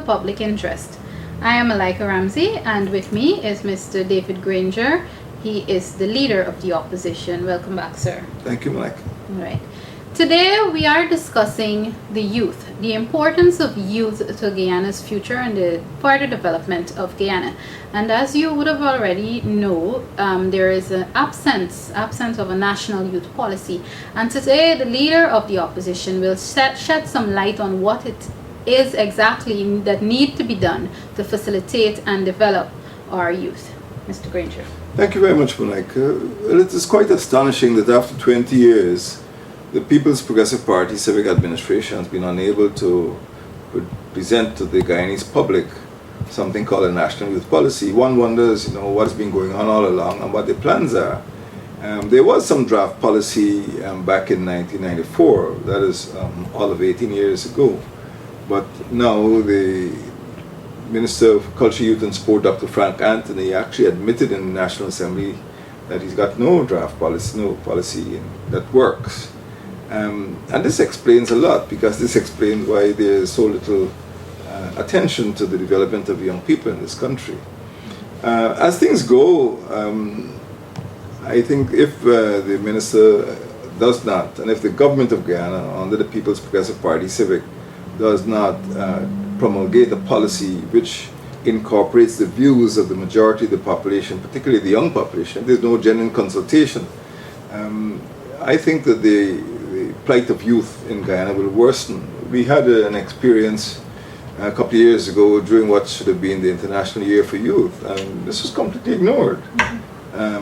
public interest. I am Malika Ramsey, and with me is Mr. David Granger. He is the leader of the opposition. Welcome back, sir. Thank you, Malika. All right. Today we are discussing the youth, the importance of youth to Guyana's future and the further development of Guyana. And as you would have already know, there is an absence of a national youth policy. And today the leader of the opposition will shed some light on what it is exactly that need to be done to facilitate and develop our youth. Mr. Granger. Thank you very much, Malika. Well, it is quite astonishing that after 20 years, the People's Progressive Party civic administration has been unable to present to the Guyanese public something called a national youth policy. One wonders, what's been going on all along and what the plans are. There was some draft policy back in 1994, that is all of 18 years ago. But now the Minister of Culture, Youth and Sport, Dr. Frank Anthony, actually admitted in the National Assembly that he's got no draft policy, no policy that works. And this explains a lot, because this explains why there is so little attention to the development of young people in this country. As things go, I think if the minister does not, and if the government of Guyana, under the People's Progressive Party Civic, does not promulgate a policy which incorporates the views of the majority of the population, particularly the young population, there's no genuine consultation. I think that the plight of youth in Guyana will worsen. We had an experience a couple of years ago during what should have been the International Year for Youth, and this was completely ignored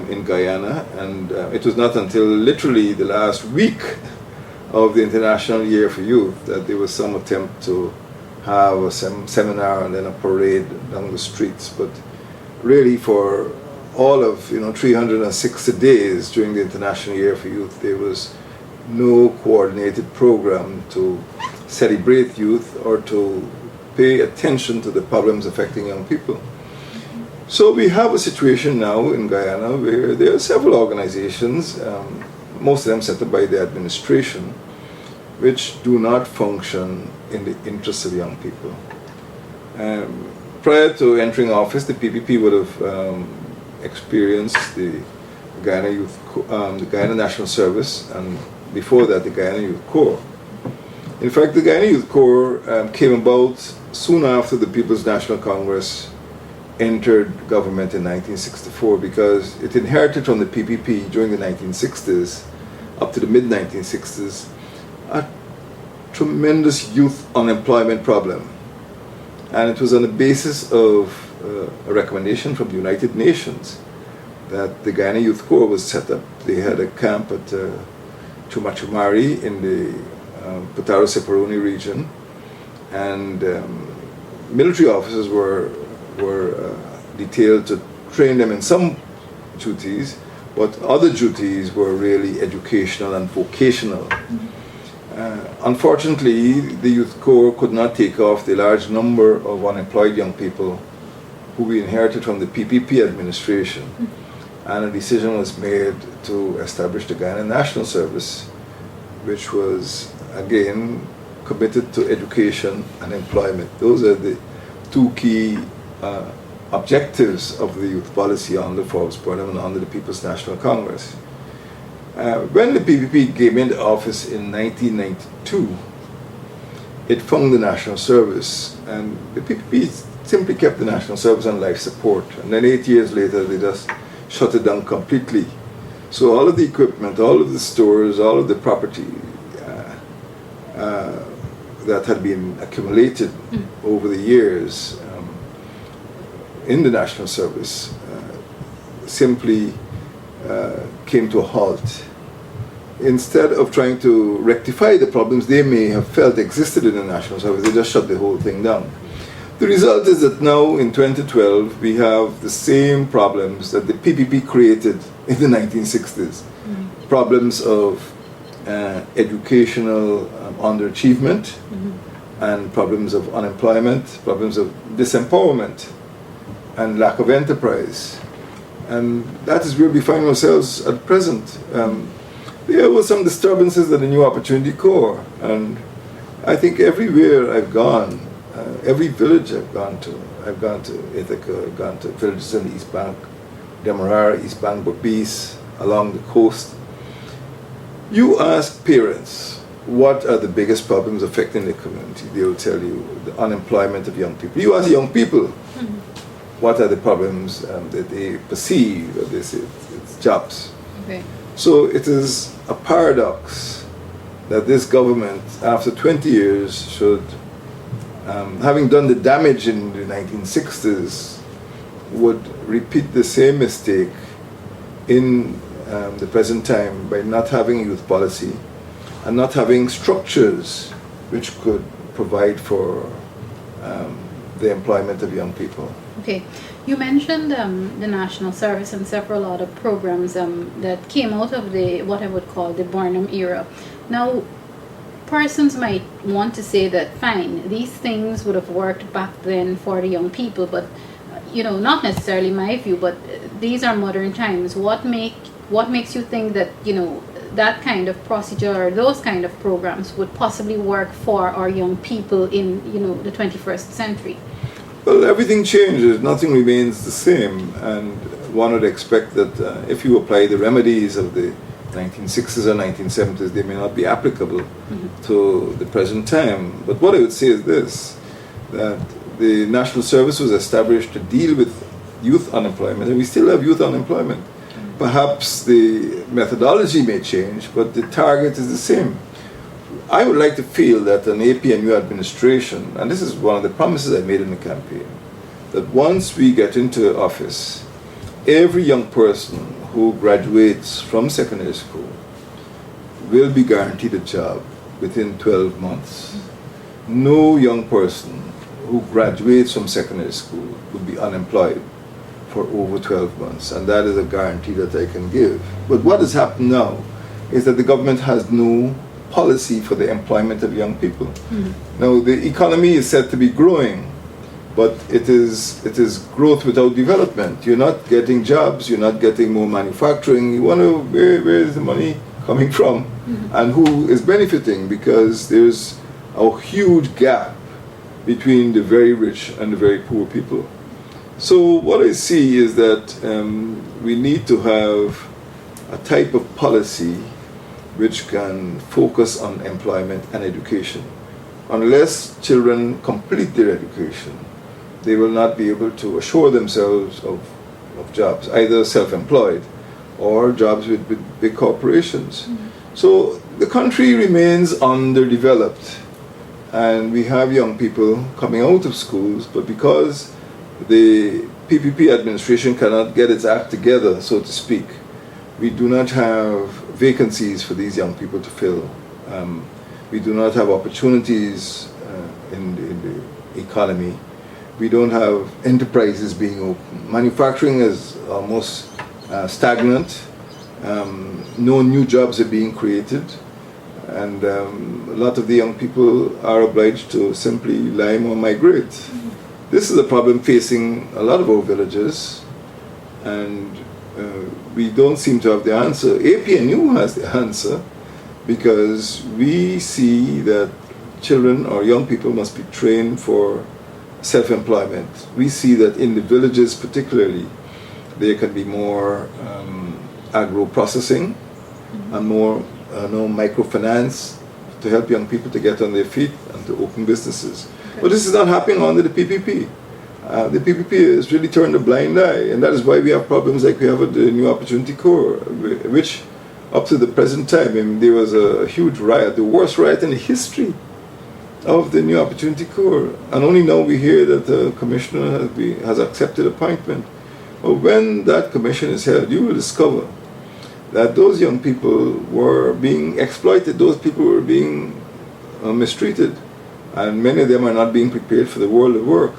in Guyana, and it was not until literally the last week of the International Year for Youth that there was some attempt to have a seminar and then a parade down the streets. But really, for all of 360 days during the International Year for Youth, there was no coordinated program to celebrate youth or to pay attention to the problems affecting young people. So we have a situation now in Guyana where there are several organizations, most of them set up by the administration, which do not function in the interests of young people. Prior to entering office, the PPP would have experienced the Guyana National Service, and before that, the Guyana Youth Corps. In fact, the Guyana Youth Corps came about soon after the People's National Congress entered government in 1964, because it inherited from the PPP during the 1960s up to the mid-1960s a tremendous youth unemployment problem. And it was on the basis of a recommendation from the United Nations that the Guyana Youth Corps was set up. They had a camp at Chumachumari in the Putaro-Separoni region, and military officers were detailed to train them in some duties, but other duties were really educational and vocational. Unfortunately, the Youth Corps could not take off the large number of unemployed young people who we inherited from the PPP administration, and a decision was made to establish the Guyana National Service, which was, again, committed to education and employment. Those are the two key objectives of the youth policy under Forbes Burnham and under the People's National Congress. When the PPP came into office in 1992, it found the National Service, and the PPP simply kept the National Service on life support, and then 8 years later they just shut it down completely. So all of the equipment, all of the stores, all of the property that had been accumulated over the years in the National Service simply came to a halt. Instead of trying to rectify the problems they may have felt existed in the National Service, they just shut the whole thing down. The result is that now in 2012 we have the same problems that the PPP created in the 1960s. Problems of educational underachievement, and problems of unemployment, problems of disempowerment, and lack of enterprise. And that is where we find ourselves at present. There were some disturbances at the New Opportunity Corps, and I think everywhere I've gone, every village I've gone to Ithaca, I've gone to villages in the East Bank, Demerara, East Bank, Berbice, along the coast. You ask parents, what are the biggest problems affecting the community? They will tell you the unemployment of young people. You ask young people, what are the problems that they perceive? They say it's jobs. Okay. So it is a paradox that this government, after 20 years, should, having done the damage in the 1960s, would repeat the same mistake in the present time by not having a youth policy and not having structures which could provide for the employment of young people. Okay, you mentioned the National Service and several other programs that came out of what I would call the Barnum era. Now, persons might want to say that, fine, these things would have worked back then for the young people, but, not necessarily my view, but these are modern times. What makes you think that, that kind of procedure or those kind of programs would possibly work for our young people in, the 21st century? Well, everything changes, nothing remains the same, and one would expect that if you apply the remedies of the 1960s or 1970s, they may not be applicable to the present time. But what I would say is this, that the National Service was established to deal with youth unemployment, and we still have youth unemployment. Perhaps the methodology may change, but the target is the same. I would like to feel that an APNU administration, and this is one of the promises I made in the campaign, that once we get into office, every young person who graduates from secondary school will be guaranteed a job within 12 months. No young person who graduates from secondary school will be unemployed for over 12 months, and that is a guarantee that I can give. But what has happened now is that the government has no policy for the employment of young people. Now, the economy is said to be growing, but it is growth without development. You're not getting jobs, you're not getting more manufacturing. You wonder where is the money coming from and who is benefiting, because there's a huge gap between the very rich and the very poor people. So what I see is that we need to have a type of policy which can focus on employment and education. Unless children complete their education, they will not be able to assure themselves of jobs, either self-employed or jobs with big corporations. So the country remains underdeveloped, and we have young people coming out of schools, but because the PPP administration cannot get its act together, so to speak, we do not have vacancies for these young people to fill. We do not have opportunities in the economy. We don't have enterprises being open. Manufacturing is almost stagnant. No new jobs are being created. And a lot of the young people are obliged to simply lime or migrate. This is a problem facing a lot of our villages, and we don't seem to have the answer. APNU has the answer, because we see that children or young people must be trained for self-employment. We see that in the villages particularly, there can be more agro-processing and more microfinance to help young people to get on their feet and to open businesses. Okay. But this is not happening under the PPP. The PPP has really turned a blind eye, and that is why we have problems like we have with the New Opportunity Corps, which up to the present time, there was a huge riot, the worst riot in the history of the New Opportunity Corps. And only now we hear that the commissioner has accepted appointment. But when that commission is held, you will discover that those young people were being exploited, those people were being mistreated, and many of them are not being prepared for the world of work.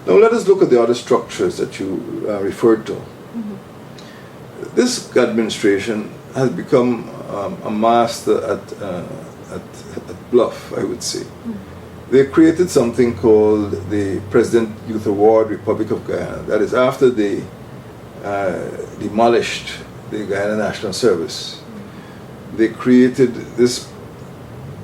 Now let us look at the other structures that you referred to. This administration has become a master at bluff, I would say. They created something called the President Youth Award Republic of Guyana. That is after they demolished the Guyana National Service. They created this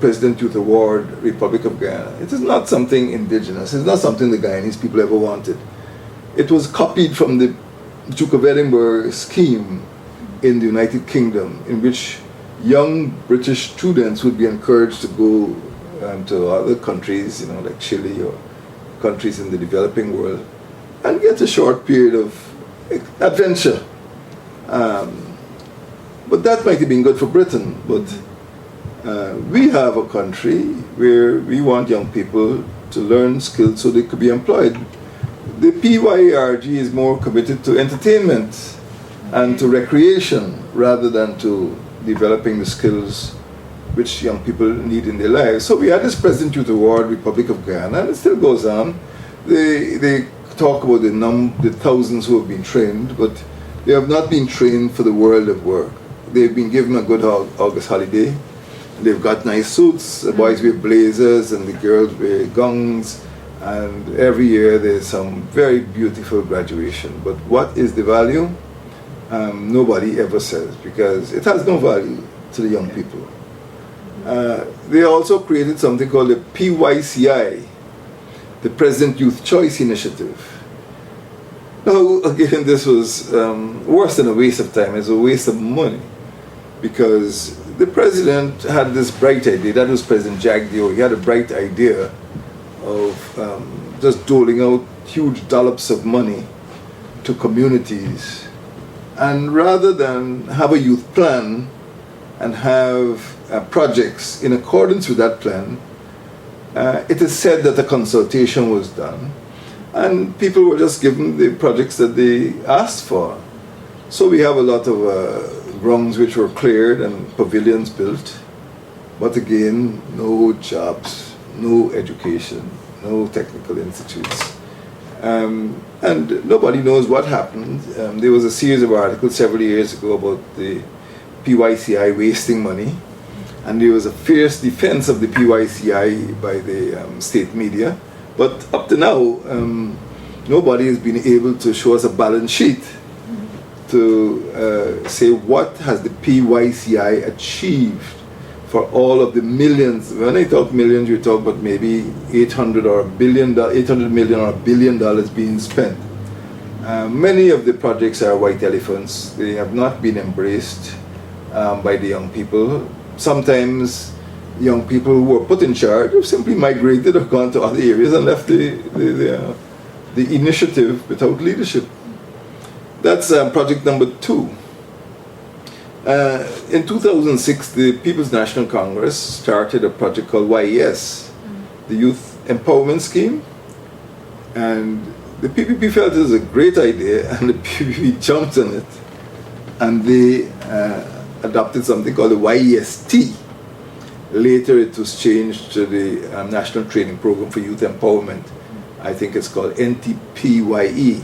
President Youth Award, Republic of Guyana. It is not something indigenous. It's not something the Guyanese people ever wanted. It was copied from the Duke of Edinburgh scheme in the United Kingdom, in which young British students would be encouraged to go to other countries, like Chile or countries in the developing world, and get a short period of adventure. But that might have been good for Britain, but we have a country where we want young people to learn skills so they could be employed. The PYRG is more committed to entertainment and to recreation rather than to developing the skills which young people need in their lives. So we had this President Youth Award, Republic of Guyana, and it still goes on. They talk about the thousands who have been trained, but they have not been trained for the world of work. They've been given a good August holiday. They've got nice suits. The boys wear blazers and the girls wear gowns. And every year there's some very beautiful graduation. But what is the value? Nobody ever says, because it has no value to the young people. They also created something called the PYCI, the President Youth Choice Initiative. Now, again, this was worse than a waste of time. It's a waste of money, because the president had this bright idea. That was President Jagdeo. He had a bright idea of just doling out huge dollops of money to communities. And rather than have a youth plan and have projects in accordance with that plan, it is said that a consultation was done and people were just given the projects that they asked for. So we have a lot of grounds which were cleared and pavilions built, but again, no jobs, no education, no technical institutes. And nobody knows what happened. There was a series of articles several years ago about the PYCI wasting money, and there was a fierce defense of the PYCI by the state media. But up to now, nobody has been able to show us a balance sheet to say what has the PYCI achieved for all of the millions. When I talk millions, you talk about maybe 800 million or $1 billion being spent. Many of the projects are white elephants. They have not been embraced by the young people. Sometimes young people who were put in charge have simply migrated or gone to other areas and left the initiative without leadership. That's project number 2. In 2006, the People's National Congress started a project called YES, the Youth Empowerment Scheme. And the PPP felt it was a great idea, and the PPP jumped on it. And they adopted something called the YEST. Later it was changed to the National Training Program for Youth Empowerment. I think it's called NTPYE.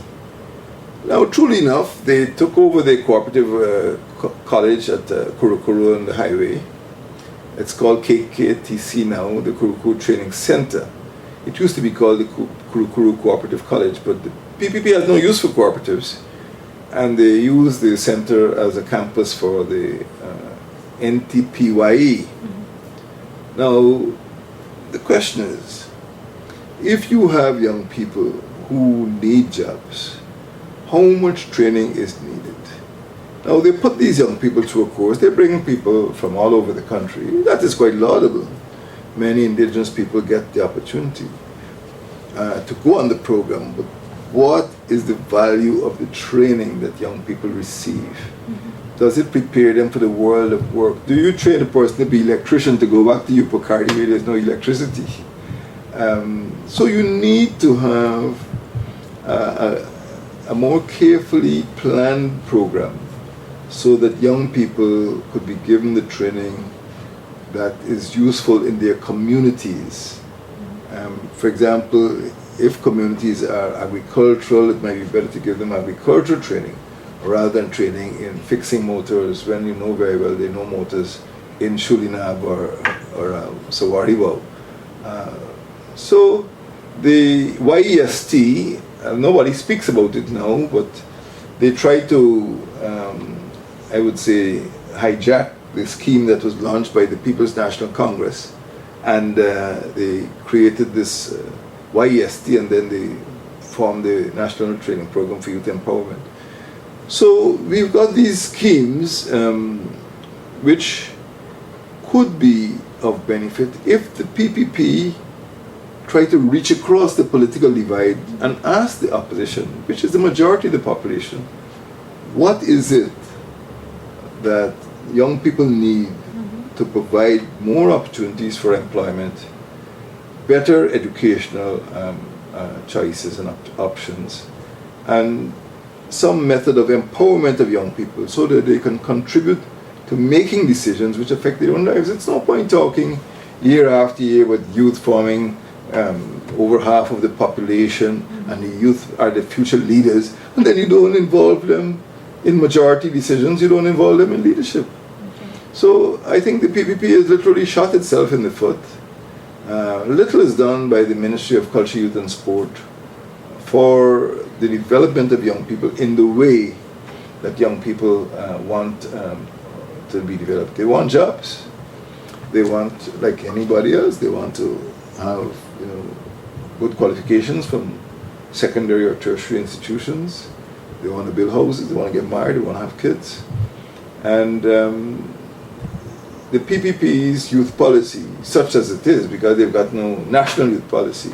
Now, truly enough, they took over the cooperative college at Kurukuru on the highway. It's called KKTC now, the Kurukuru Training Center. It used to be called the Kurukuru Cooperative College, but the PPP has no use for cooperatives, and they use the center as a campus for the NTPYE. Now, the question is, if you have young people who need jobs, how much training is needed? Now, they put these young people through a course. They bring people from all over the country. That is quite laudable. Many indigenous people get the opportunity to go on the program, but what is the value of the training that young people receive? Does it prepare them for the world of work? Do you train a person to be an electrician to go back to Yupakardi where there's no electricity? So you need to have a more carefully planned program so that young people could be given the training that is useful in their communities. For example, if communities are agricultural, it might be better to give them agricultural training rather than training in fixing motors when you know very well there are no motors in Shulinab or Sawariwao. So the YEST, nobody speaks about it now, but they try to, I would say, hijack the scheme that was launched by the People's National Congress and they created this YEST, and then they formed the National Training Program for Youth Empowerment. So we've got these schemes which could be of benefit if the PPP try to reach across the political divide and ask the opposition, which is the majority of the population, what is it that young people need to provide more opportunities for employment, better educational choices and options, and some method of empowerment of young people so that they can contribute to making decisions which affect their own lives. It's no point talking year after year with youth forming over half of the population, and the youth are the future leaders, and then you don't involve them in majority decisions, you don't involve them in leadership. So I think the PPP has literally shot itself in the foot. Little is done by the Ministry of Culture, Youth and Sport for the development of young people in the way that young people want to be developed. They want jobs. They want, like anybody else, they want to have good qualifications from secondary or tertiary institutions. They want to build houses, they want to get married, they want to have kids. And the PPP's youth policy, such as it is, because they've got no national youth policy,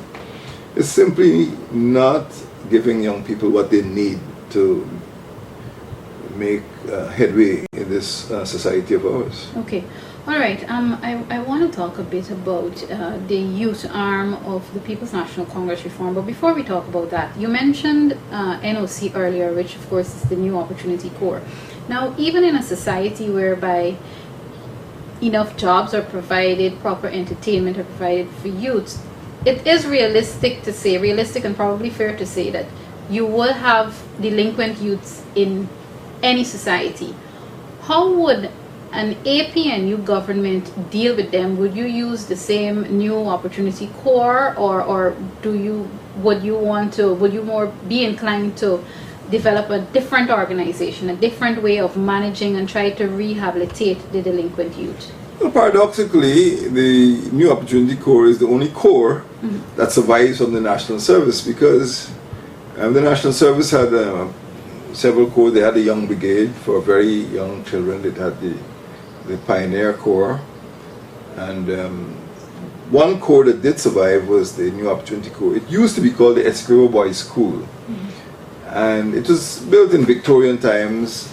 is simply not giving young people what they need to make headway in this society of ours. Okay. All right. I want to talk a bit about the youth arm of the People's National Congress reform. But before we talk about that, you mentioned NOC earlier, which of course is the New Opportunity Corps. Now, even in a society whereby enough jobs are provided, proper entertainment are provided for youth, it is realistic and probably fair to say that you will have delinquent youths in any society. How would an APNU government deal with them? Would you use the same New Opportunity Corps, or would you more be inclined to develop a different organization, a different way of managing and try to rehabilitate the delinquent youth? Well, paradoxically, the New Opportunity Corps is the only corps that survives from the National Service, because the National Service had several corps. They had the Young Brigade for very young children. They had the Pioneer Corps, and one corps that did survive was the New Opportunity Corps. It used to be called the Essequibo Boys School, and it was built in Victorian times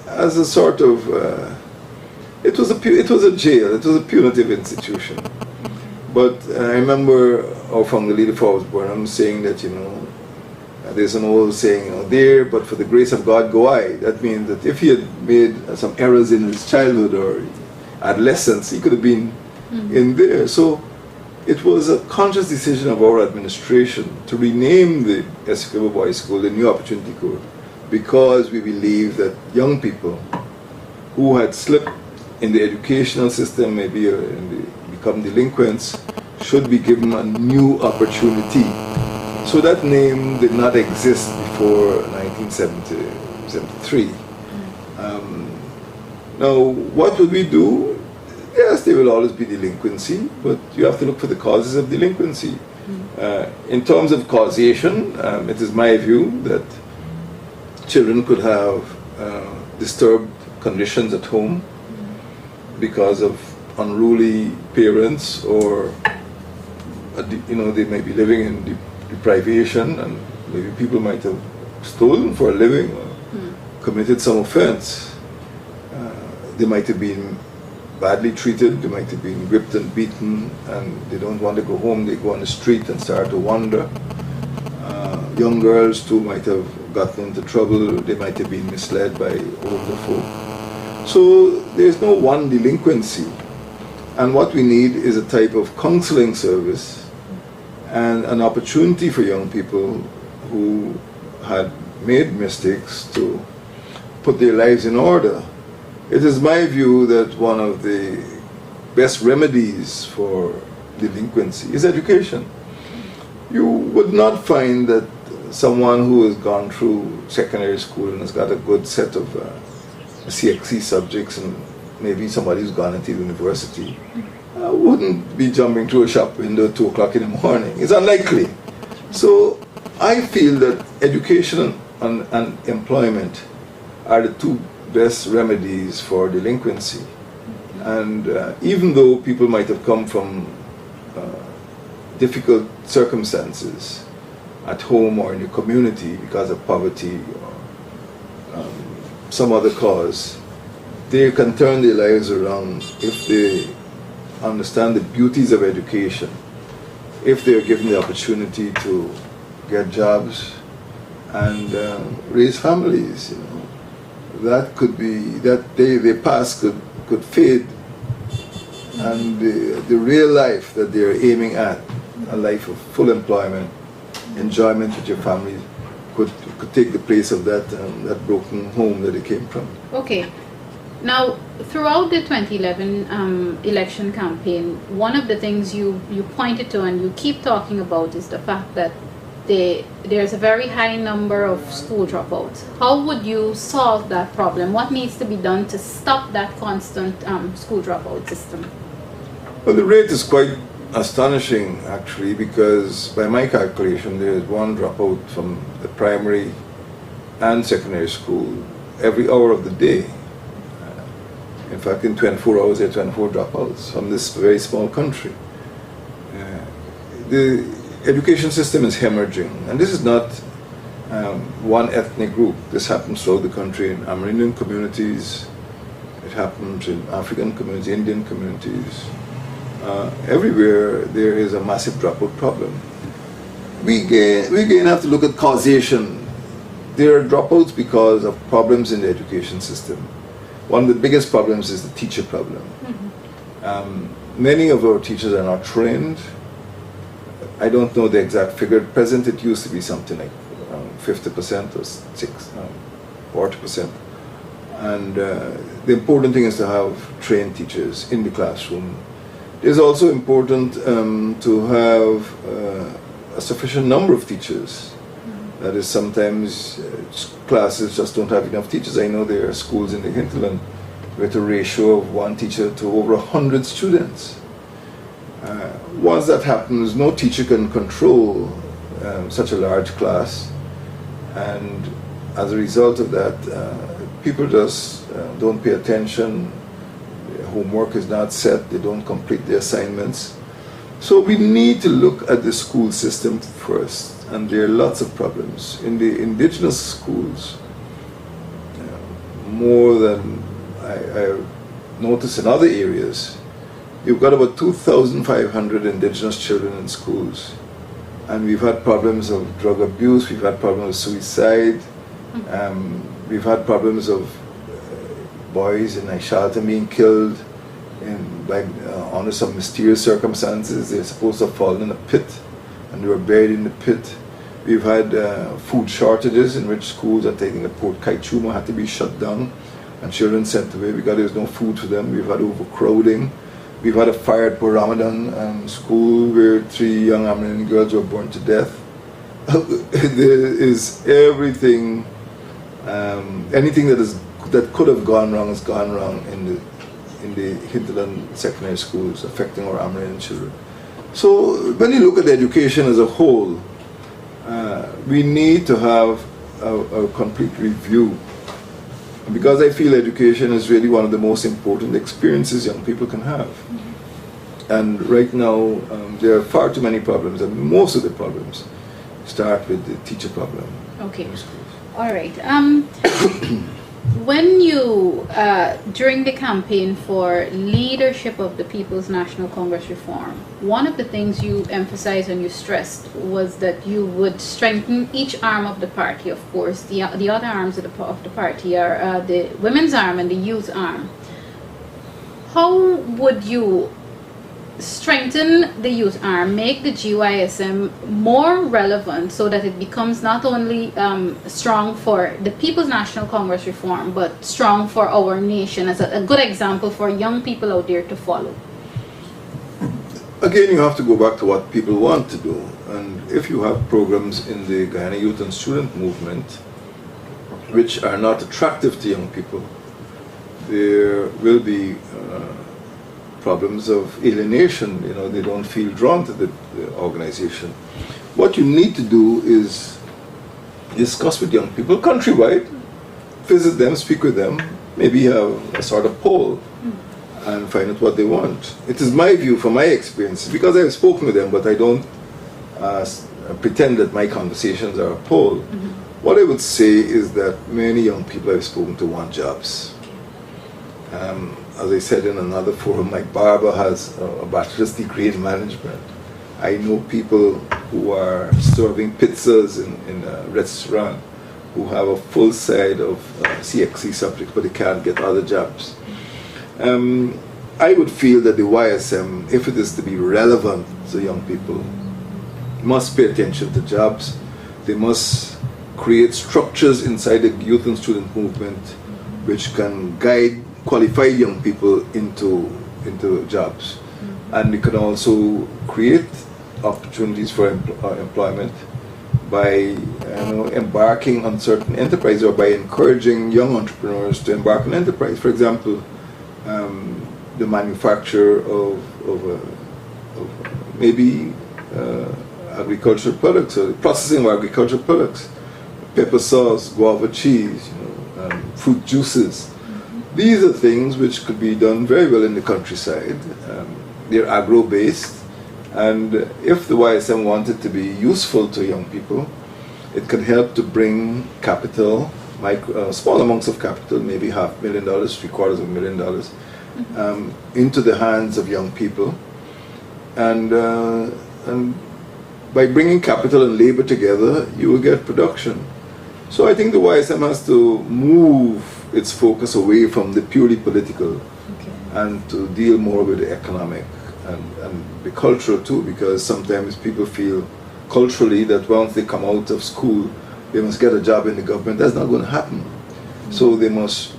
as a sort of it was a jail. It was a punitive institution. But I remember our founder leader, Forrest Burnham, saying that there's an old saying, there, but for the grace of God go I. That means that if he had made some errors in his childhood or adolescence, he could have been in there. So it was a conscious decision of our administration to rename the Essequibo Boys School the New Opportunity Corps, because we believe that young people who had slipped in the educational system, maybe become delinquents, should be given a new opportunity. So that name did not exist before 1973. Now, what would we do? Yes, there will always be delinquency, but you have to look for the causes of delinquency. In terms of causation, it is my view that children could have disturbed conditions at home because of unruly parents, or they may be living in deprivation, and maybe people might have stolen for a living or committed some offense. They might have been badly treated, they might have been whipped and beaten, and they don't want to go home, they go on the street and start to wander. Young girls too might have gotten into trouble, they might have been misled by older folk. So there's no one delinquency, and what we need is a type of counseling service and an opportunity for young people who had made mistakes to put their lives in order. It is my view that one of the best remedies for delinquency is education. You would not find that someone who has gone through secondary school and has got a good set of CXC subjects, and maybe somebody who's gone into university, wouldn't be jumping through a shop window at 2 o'clock in the morning. It's unlikely. So I feel that education and employment are the two best remedies for delinquency. And even though people might have come from difficult circumstances at home or in the community because of poverty or some other cause, they can turn their lives around if they understand the beauties of education, if they are given the opportunity to get jobs and raise families. That could be, that their past could fade, and the real life that they're aiming at, a life of full employment, enjoyment with your family, could take the place of that broken home that they came from. Okay. Now, throughout the 2011 election campaign, one of the things you pointed to and you keep talking about is the fact that there's a very high number of school dropouts. How would you solve that problem? What needs to be done to stop that constant school dropout system? Well, the rate is quite astonishing, actually, because by my calculation, there is one dropout from the primary and secondary school every hour of the day. In fact, in 24 hours, there are 24 dropouts from this very small country. The education system is hemorrhaging, and this is not one ethnic group. This happens throughout the country in Amerindian communities, it happens in African communities, Indian communities. Everywhere there is a massive dropout problem. We again have to look at causation. There are dropouts because of problems in the education system. One of the biggest problems is the teacher problem. Mm-hmm. Many of our teachers are not trained. I don't know the exact figure. At present, it used to be something like 50% or 40%. And the important thing is to have trained teachers in the classroom. It's also important to have a sufficient number of teachers. That is, sometimes classes just don't have enough teachers. I know there are schools in the hinterland with a ratio of one teacher to over 100 students. Once that happens, no teacher can control such a large class, and as a result of that, people just don't pay attention. Their homework is not set, they don't complete their assignments. So we need to look at the school system first. And there are lots of problems. In the indigenous schools, more than I noticed in other areas, you've got about 2,500 indigenous children in schools. And we've had problems of drug abuse, we've had problems of suicide, we've had problems of boys in Aishalta being killed under some mysterious circumstances. They're supposed to have fallen in a pit, and they were buried in the pit. We've had food shortages in which schools, I think at Port Kaichuma, had to be shut down and children sent away because there was no food for them. We've had overcrowding. We've had a fire at Port Ramadan school where 3 young Amerindian girls were burned to death. There is everything, anything that could have gone wrong has gone wrong in the hinterland secondary schools affecting our Amerindian children. So when you look at education as a whole, we need to have a complete review, because I feel education is really one of the most important experiences young people can have. Mm-hmm. And right now, there are far too many problems, and most of the problems start with the teacher problem. Okay. All right. When you, during the campaign for leadership of the People's National Congress reform, one of the things you emphasized and you stressed was that you would strengthen each arm of the party. Of course, the other arms of the party are the women's arm and the youth arm. How would you strengthen the youth arm, make the GYSM more relevant so that it becomes not only strong for the People's National Congress reform, but strong for our nation as a good example for young people out there to follow? Again, you have to go back to what people want to do. And if you have programs in the Guyana Youth and Student Movement which are not attractive to young people, there will be problems of alienation. You know, they don't feel drawn to the organization. What you need to do is discuss with young people countrywide, visit them, speak with them, maybe have a sort of poll and find out what they want. It is my view from my experience, because I've spoken with them, but I don't pretend that my conversations are a poll. What I would say is that many young people I've spoken to want jobs. As I said in another forum, my barber has a bachelor's degree in management. I know people who are serving pizzas in a restaurant who have a full side of CXC subjects, but they can't get other jobs. I would feel that the YSM, if it is to be relevant to young people, must pay attention to jobs. They must create structures inside the youth and student movement which can guide qualified young people into jobs. And we can also create opportunities for employment by embarking on certain enterprises, or by encouraging young entrepreneurs to embark on enterprise. For example, the manufacture of maybe agricultural products, or the processing of agricultural products, pepper sauce, guava cheese, fruit juices. These are things which could be done very well in the countryside. They're agro-based, and if the YSM wanted to be useful to young people, it can help to bring capital, small amounts of capital, maybe $500,000, $750,000, into the hands of young people, and by bringing capital and labor together, you will get production. So I think the YSM has to move its focus away from the purely political, and to deal more with the economic and the cultural too, because sometimes people feel culturally that once they come out of school, they must get a job in the government. That's not going to happen. So they must,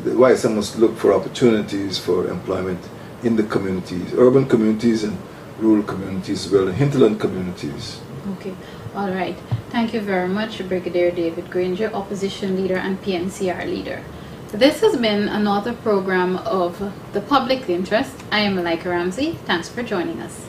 the YSM must look for opportunities for employment in the communities, urban communities and rural communities as well, and hinterland communities. Okay, all right. Thank you very much, Brigadier David Granger, Opposition Leader and PNCR Leader. This has been another program of The Public Interest. I am Malika Ramsey. Thanks for joining us.